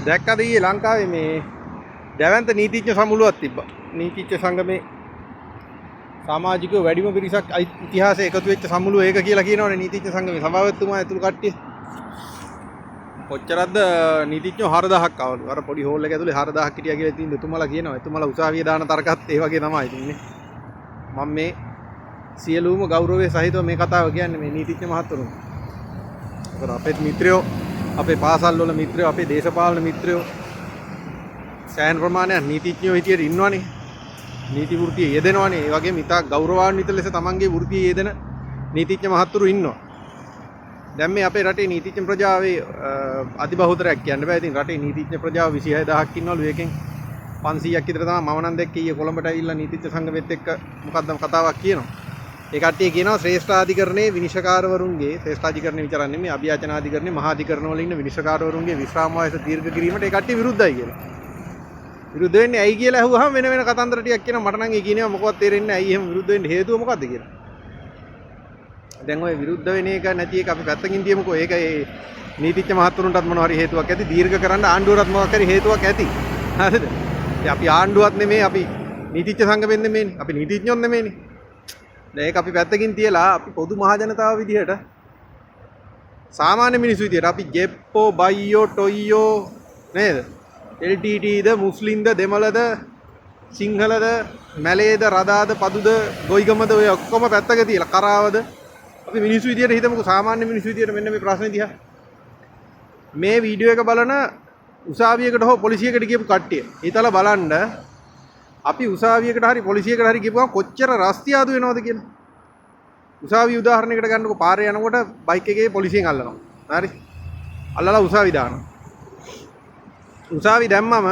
දැක්කද ඊයේ ලංකාවේ මේ දැවැන්ත නීතිඥ සමුළුවක් තිබ්බා. නීතිඥ සංගමේ සමාජිකයෝ වැඩිම පිරිසක් ඉතිහාසයේ එකතු වෙච්ච සමුළුව ඒක කියලා කියනවනේ නීතිඥ සංගමේ සභාපතිතුමා ඇතුළු කට්ටිය. කොච්චරක්ද නීතිඥයෝ 4000ක් ආවලු. අර පොඩි හෝල් එක ඇතුලේ 4000ක් හිටියා කියලා ඉතින් එතුමාලා කියනවා. එතුමාලා උසාවියේ දාන තර්කත් ඒ වගේ තමයි ඉතින්නේ. මම මේ සියලුම ගෞරවයේ සහිතව මේ කතාව කියන්නේ මේ නීතිඥ මහත්වරුන්. ඒතර අපේ මිත්‍රයෝ, අපේ පාසල් වල මිත්‍රයෝ, අපේ දේශපාලන මිත්‍රයෝ සෑහෙන ප්‍රමාණයක් නීතිඥයෝ හිටියට ඉන්නවනේ. නීති වෘත්තියේ යෙදෙනවනේ. ඒ වගේම ඉතා ගෞරවාන්විත ලෙස තමන්ගේ වෘත්තියේ යෙදෙන නීතිඥ මහත්වරු ඉන්නවා. දැන් මේ අපේ රටේ නීතිඥ ප්‍රජාවේ අතිබහුතරයක් කියන්න බෑ. ඉතින් රටේ නීතිඥ ප්‍රජාව 26000ක් ඉන්නවලු. ඒකෙන් 500ක් විතර තමයි මම නම් දැක්කේ ඊයේ කොළඹට ඇවිල්ලා නීතිඥ සංගමෙත් එක්ක මොකක්ද කතාවක් කියනවා. ඒ කට්ටිය කියනවා ශ්‍රේෂ්ඨාධිකරණයේ විනිශ්චයකාරවරුන්ගේ ශ්‍රේෂ්ඨාධිකරණය විතර නෙමෙයි අභියාචනාධිකරණයේ මහා අධිකරණ වල ඉන්න විනිශ්චයකාරවරුන්ගේ විශ්‍රාම වයස දීර්ඝ කිරීමට ඒ කට්ටිය විරුද්ධයි කියලා. විරුද්ධ වෙන්නේ ඇයි කියලා අහුවාම වෙන වෙන කතන්දර ටිකක් කියනවා. මට නම් ඒ කියනවා මොකවත් තේරෙන්නේ නැහැ. ඇයි එහෙම විරුද්ධ වෙන්න හේතුව මොකද්ද කියලා. දැන් ඔය විරුද්ධ වෙන එක නැති එක අපි පැත්තකින් තියමුකෝ. ඒක ඒ නීතිඥ මහත්වරුන්ටත් මොනවා හරි හේතුවක් ඇති. දීර්ඝ කරන්න ආණ්ඩුවටත් මොකක් හරි හේතුවක් ඇති. හරිද? අපි ආණ්ඩුවත් නෙමෙයි, අපි නීතිඥ සංගමෙන් නෙමෙයිනේ. අපි නීතිඥයොත් නෙමෙයිනේ. දැන් ඒක අපි පැත්තකින් තියලා අපි පොදු මහ ජනතාව විදිහට සාමාන්‍ය මිනිස්සු විදිහට අපි ජෙප්පෝ, බයියෝ, ටොයියෝ නේද? LTTද, මුස්ලිම්ද, දෙමළද, සිංහලද, මැලේද, රදාද, පදුද, ගොයිගමද ඔය ඔක්කොම පැත්තක තියලා කරාවද අපි මිනිස්සු විදියට හිතමුකෝ. සාමාන්‍ය මිනිස්සු විදියට මෙන්න මේ ප්‍රශ්නේ දිහා මේ වීඩියෝ එක බලන උසාවියකට හෝ පොලිසියකට ගියපු කට්ටිය හිතලා බලන්න අපි උසාවියකට හරි පොලිසියකට හරි ගිහුවම කොච්චර රස්තියාදු වෙනවද කියලා. උසාවිය උදාහරණයකට ගන්නකො පාරේ යනකොට බයික් එකේ පොලිසියෙන් අල්ලනවා. හරි. අල්ලලා උසාවි දානවා. උසාවි දැම්මම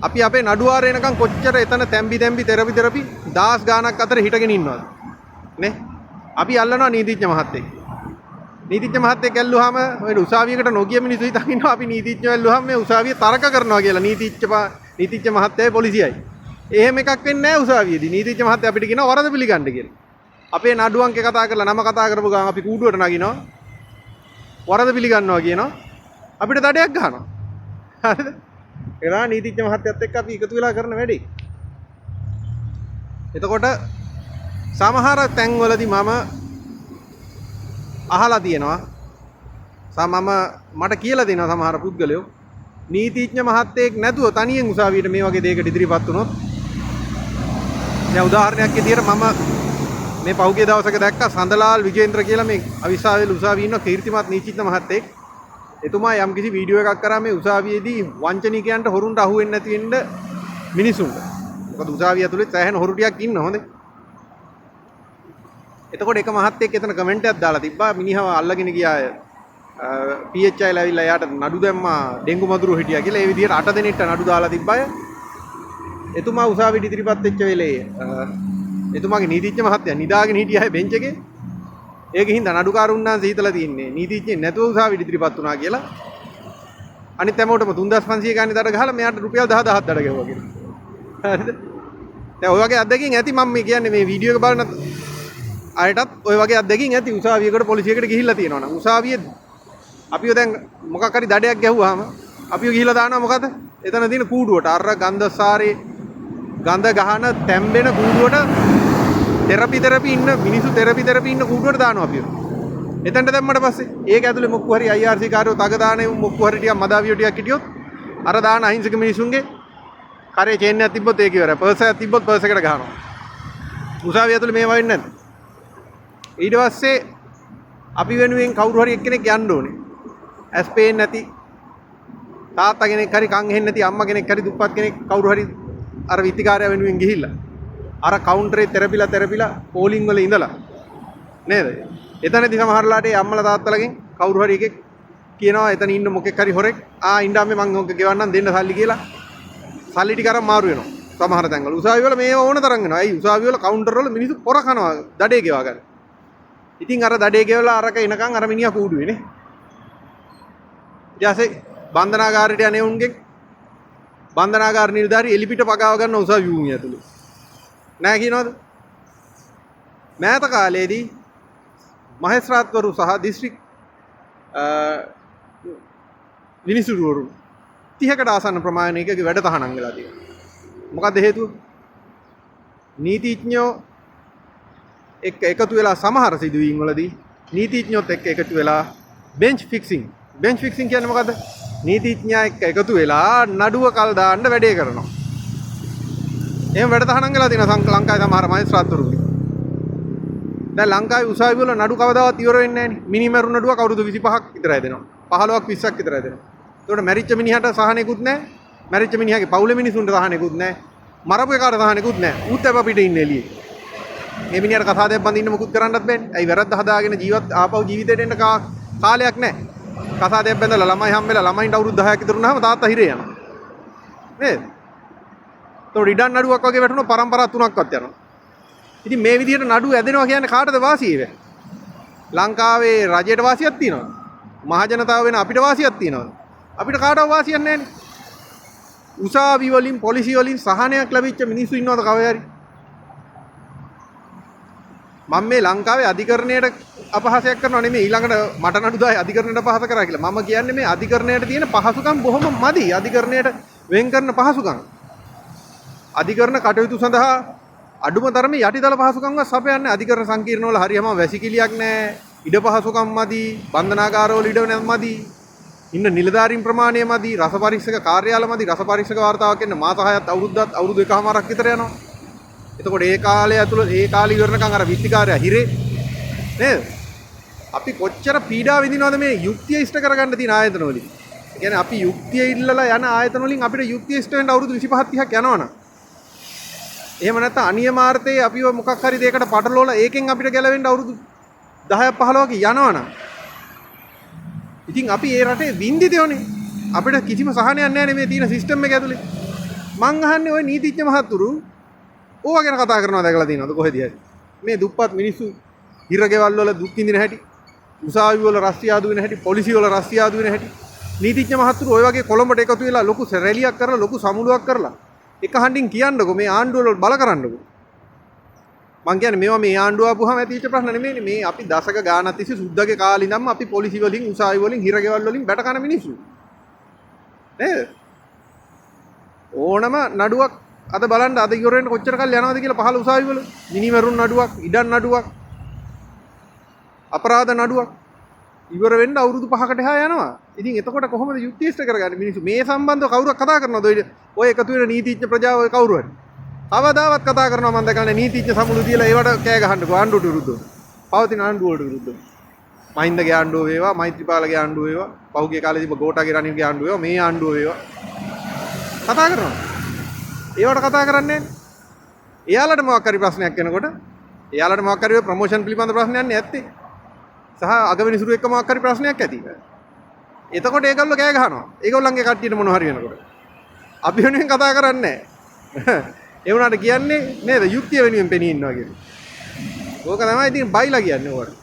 අපි අපේ නඩුවාර එනකන් කොච්චර එතන තැම්බි තෙරපි දහස් ගාණක් අතර හිටගෙන ඉන්නවද නේ? අපි අල්ලනවා නීතිඥ මහත්තයෙක්. නීතිඥ මහත්තයෙක් ඇල්ලුවාම ඔය උසාවියකට නොගිය මිනිස්සු හිතන් ඉන්නවා අපි නීතිඥයෝ ඇල්ලුවාම මේ උසාවිය තර්ක කරනවා කියලා. නීතිඥ මහත්තයයි පොලිසියයි. එහෙම එකක් වෙන්නේ නැහැ උසාවියේදී. නීතිඥ මහත්තයා අපිට කියනවා වරද පිළිගන්න කියලා. අපේ නඩු අංකේ කතා කරලා නම කතා කරපු ගමන් අපි කූඩුවට නගිනවා. වරද පිළිගන්නවා කියනවා. අපිට දඩයක් ගහනවා. හරිද? ඒනා නීතිඥ මහත්තයත් එක්ක අපි එකතු වෙලා කරන වැඩේ. එතකොට සමහර තැන්වලදී මම අහලා තියෙනවා මට කියලා දෙනවා සමහර පුද්ගලයෝ නීතිඥ මහත්තයෙක් නැතුව තනියෙන් උසාවියට මේ වගේ දෙයකට ඉදිරිපත් වුණොත් දැන් උදාහරණයක් විදියට මම මේ පහුගිය දවසක දැක්කා සඳලාල් විජේන්ද්‍ර කියලා මේ අවිස්සාවේල උසාවියේ ඉන්න කීර්තිමත් නීතිඥ මහත්තයෙක්. එතුමා යම්කිසි වීඩියෝ එකක් කරා මේ උසාවියේදී වංචනිකයන්ට හොරුන්ට අහු වෙන්නේ නැති වෙන්න මිනිසුන්ට. මොකද උසාවිය ඇතුලේ සෑහෙන හොරු ටිකක් ඉන්න හොඳේ. එතකොට එක මහත්තයෙක් එතන කමෙන්ට් එකක් දාලා තිබ්බා මිනිහව අල්ලගෙන ගියා PHI ඇවිල්ලා යාට නඩු දැම්මා ඩෙන්ගු මදුරු හිටියා කියලා. ඒ විදිහට 8 දෙනෙක්ට නඩු දාලා තිබ්බය. එතුමා උසාවියට ඉදිරිපත් වෙච්ච වෙලේ එතුමාගේ නීතිඥ මහත්තයා නිදාගෙන හිටියා බෙන්ච් එකේ. ඒක හින්දා නඩුකාරුන් නම් සීතලා තින්නේ නීතිඥයෙක් නැතුව උසාවියට ඉදිරිපත් වුණා කියලා. අනිත් හැමෝටම 3500 ගානේ දඩ ගහලා මෙයාට රුපියල් 10000ක් දඩ ගැහුවා කියලා. හරිද? දැන් ඔය වගේ අත්දැකීම් ඇති මම මේ කියන්නේ මේ වීඩියෝ එක බලන අයටත් ඔය වගේ අත්දැකීම් ඇති. උසාවියකට පොලිසියකට ගිහිල්ලා තියෙනවා නම් උසාවියේ අපිව දැන් මොකක් හරි දඩයක් ගැහුවාම අපිව ගිහිල්ලා දානවා මොකද? එතන තියෙන කූඩුවට අර ගන්ධසාරේ ගඳ ගහන තැම්බෙන කූඩුවට තෙරපි ඉන්න මිනිස්සු තෙරපි ඉන්න කූඩුවට දානවා අපිව. එතනට දැම්මට පස්සේ ඒක ඇතුලේ මොක්කු හරි IRC කාර්යෝ තග දාන මොක්කු හරි ටිකක් මදාවියෝ ටිකක් හිටියොත් අර දාන අහිංසක මිනිසුන්ගේ කරේ චේන් එකක් තිබ්බොත් ඒක ඉවරයි. පර්ස් එකක් තිබ්බොත් පර්ස් එකට ගහනවා. උසාවිය ඇතුලේ මේවා වෙන්නේ නැද්ද? ඊට පස්සේ අපි වෙනුවෙන් කවුරු හරි එක්කෙනෙක් යන්න ඕනේ. ඇස් පේන්නේ නැති තාත්තා කෙනෙක් හරි කන් ඇහෙන්නේ නැති අම්මා කෙනෙක් හරි දුප්පත් කෙනෙක් කවුරු හරි අර විත්තිකාරයා වෙනුවෙන් ගිහිල්ලා අර කවුන්ටරේ තෙරපිලා පෝලිං වල ඉඳලා නේද? එතනදී සමහරලාට ඒ අම්මලා තාත්තලාගෙන් කවුරු හරි එකෙක් කියනවා එතන ඉන්න මොකෙක් හරි හොරෙක් ඉන්දාමේ මං ඔක ගෙවන්නම් දෙන්න සල්ලි කියලා. සල්ලි ටික අරන් මාරු වෙනවා. සමහර තැන්වල උසාවි වල මේව ඕන තරම් වෙනවා. ඇයි උසාවි වල කවුන්ටර් වල මිනිස්සු පොර කනවා දඩේ ගෙවා ගන්න. ඉතින් අර දඩේ ගෙවලා අරක එනකන් අර මිනිහා කූඩුවේ නේ. ඊටසේ බන්ධනාගාරයට යන්නේ උන්ගෙන් බන්ධනාගාර නිලධාරි එලිපිට පගාව ගන්න උසාවි භූමිය ඇතුලේ. නෑ කියනවද? මෑත කාලයේදී මහේස්ත්‍රාත්වරු සහ දිස්ත්‍රික් විනිසුරුවරු 30කට ආසන්න ප්‍රමාණයක වැඩ තහනම් වෙලා තියෙනවා. මොකක්ද හේතුව? නීතිඥයෝ එක්ක එකතු වෙලා සමහර සිදුවීම් වලදී නීතිඥයොත් එක්ක එකතු වෙලා බෙන්ච් ෆික්සිං කියන්නේ මොකද්ද? නීතිඥයා එක්ක එකතු වෙලා නඩුව කල් දාන්න වැඩේ කරනවා. එහෙම වැඩ තහනම් වෙලා තියෙනවා ලංකාවේ සමහර මහේස්ත්‍රාත්වරුන්ගේ. දැන් ලංකාවේ උසාවි වල නඩු කවදාවත් ඉවර වෙන්නේ නැහැ නේ. මිනිමරු නඩුවක් අවුරුදු 25ක් විතරයි දෙනවා. 15ක් 20ක් විතරයි දෙනවා. ඒකට මැරිච්ච මිනිහට සහනෙකුත් නැහැ. මැරිච්ච මිනිහාගේ පවුලේ මිනිසුන්ට සහනෙකුත් නැහැ. මරපු එකාට සහනෙකුත් නැහැ. ඌත් අප පිට ඉන්නේ එළියේ. මේ මිනිහට කතාදයක් බඳින්න මොකුත් කරන්නත් බෑනේ. ඇයි වැරද්ද හදාගෙන ආපහු ජීවිතේට එන්න කාලයක් නැහැ. කතාදයක් බඳලා ළමයි හම්බෙලා ළමයින්ට අවුරුදු 10ක් විතර වුණාම තාත්තා හිරේ යනවා. නේද? ඒතකොට ඉඩම් නඩුවක් වගේ වැටුණා පරම්පරා 3ක්වත් යනවා. ඉතින් මේ විදිහට නඩු ඇදෙනවා කියන්නේ කාටද වාසිය වෙන්නේ? ලංකාවේ රජයට වාසියක් තියෙනවද? මහජනතාව වෙන අපිට වාසියක් තියෙනවද? අපිට කාටවත් වාසියක් නැහැනේ. උසාවි වලින් පොලිසිය වලින් සහනයක් ලැබිච්ච මිනිස්සු ඉන්නවද කවදාවත් හරි? මම මේ ලංකාවේ අධිකරණයට අපහාසයක් කරනවා නෙමෙයි ඊළඟට මට නඩු දායි අධිකරණයට අපහාස කරා කියලා. මම කියන්නේ මේ අධිකරණයට තියෙන පහසුකම් බොහොම මදි. අධිකරණයට වෙන් කරන පහසුකම්. අධිකරණ කටයුතු සඳහා අඩුම තරමේ යටිතල පහසුකම්වත් සපයන්නේ අධිකරණ සංකීර්ණවල හරියම වැසිකිළියක් නැහැ. ඉඩ පහසුකම් මදි. බන්ධනාගාරවල ඉඩ නැමදි. ඉන්න නිලධාරීන් ප්‍රමාණය මදි. රස පරීක්ෂක කාර්යාල මදි. රස පරීක්ෂක වාර්තාවක් එන්න මාස 6ක් අවුරුදු එකමාරක් විතර යනවා. එතකොට ඒ කාලය ඇතුළත ඒ කාලේ ඉවරනකම් අර විත්තිකාරයා හිරේ නේද? අපි කොච්චර පීඩා විඳිනවද මේ යුක්තිය ඉෂ්ට කරගන්න තියෙන ආයතන වලින්. ඒ කියන්නේ අපි යුක්තිය ඉල්ලලා යන ආයතන වලින් අපිට යුක්තිය ඉෂ්ට වෙන්න අවුරුදු 25 30ක් යනවනම්. එහෙම නැත්නම් අනියමාර්ථයේ අපිව මොකක් හරි දෙයකට පටලවලා ඒකෙන් අපිට ගැලවෙන්න අවුරුදු 10ක් 15ක යනවනම්. ඉතින් අපි ඒ රටේ වින්දිතයෝනේ. අපිට කිසිම සහනයක් නැහැ නේ මේ තියෙන සිස්ටම් එක ඇතුලේ. මං අහන්නේ ওই නීතිඥ මහතුරු ඕවා ගැන කතා කරනවා දැකලා තියෙනවද කොහෙද හරි? මේ දුප්පත් මිනිස්සු හිරගෙවල් වල දුක් විඳින හැටි, උසාවි වල රස්තියාදු වෙන හැටි, පොලිසිය වල රස්තියාදු වෙන හැටි. නීතිඥ මහතුරු ওই වගේ කොළඹට එකතු වෙලා ලොකු රැලියක් කරලා ලොකු සමුළුවක් කරලා එක හඬින් කියන්නකෝ මේ ආණ්ඩුව වල බල කරන්නකෝ. මං කියන්නේ මේවා මේ ආණ්ඩුව ආපුවාම ඇතිවෙච්ච ප්‍රශ්න නෙමෙයිනේ. මේ අපි දශක ගානක් තිස්සේ සුද්දගේ කාලේ ඉඳන්ම අපි පොලිසිය වලින් උසාවි වලින් හිරගෙවල් වලින් බැට කන මිනිස්සු. නේද? ඕනම නඩුවක් අද බලන්න අද ඉවර වෙන්න කොච්චර කල් යනවද කියලා පහළ උසාවි වල මිනිමරුන් නඩුවක්, ඉඩම් නඩුවක්, අපරාධ නඩුවක් ඉවර වෙන්න අවුරුදු 5කට එහා යනවා. ඉතින් එතකොට කොහොමද යුක්තිය ඉෂ්ට කරගන්නේ මිනිස්සු? මේ සම්බන්ධව කවුරුක් කතා කරනවද? ඔය එකතු වෙන නීතිඥ ප්‍රජාව ඔය කවුරු හරි. කවදාවත් කතා කරනවා මම දැකලා නීතිඥ සමුළු තියලා ඒවට කෑ ගහන්නකෝ ආණ්ඩුවට විරුද්ධව. පවතින ආණ්ඩුව වලට විරුද්ධව. මහින්දගේ ආණ්ඩුව වේවා, මෛත්‍රීපාලගේ ආණ්ඩුව වේවා, පහුගිය කාලේ තිබ්බ ගෝඨාගේ රනිල්ගේ ආණ්ඩුව වේවා, මේ ආණ්ඩුව වේවා. කතා කරනවා. ඒවට කතා කරන්නේ නැහැ. එයාලට මොකක් හරි ප්‍රශ්නයක් එනකොට එයාලට මොකක් හරි ප්‍රොමෝෂන් පිළිබඳ ප්‍රශ්නයක් නැත්තේ. සහ අගවිනිසුරු එක්ක මොකක් හරි ප්‍රශ්නයක් ඇති. එතකොට ඒගොල්ලෝ කෑ ගහනවා. ඒගොල්ලන්ගේ කට්ටියට මොන හරි වෙනකොට. අපි වෙනුවෙන් කතා කරන්නේ නැහැ. ඒ වුණාට කියන්නේ නේද යුක්තිය වෙනුවෙන් පෙනී ඉන්නවා කියන්නේ. ඕක තමයි ඉතින් බයිලා කියන්නේ ඕකට.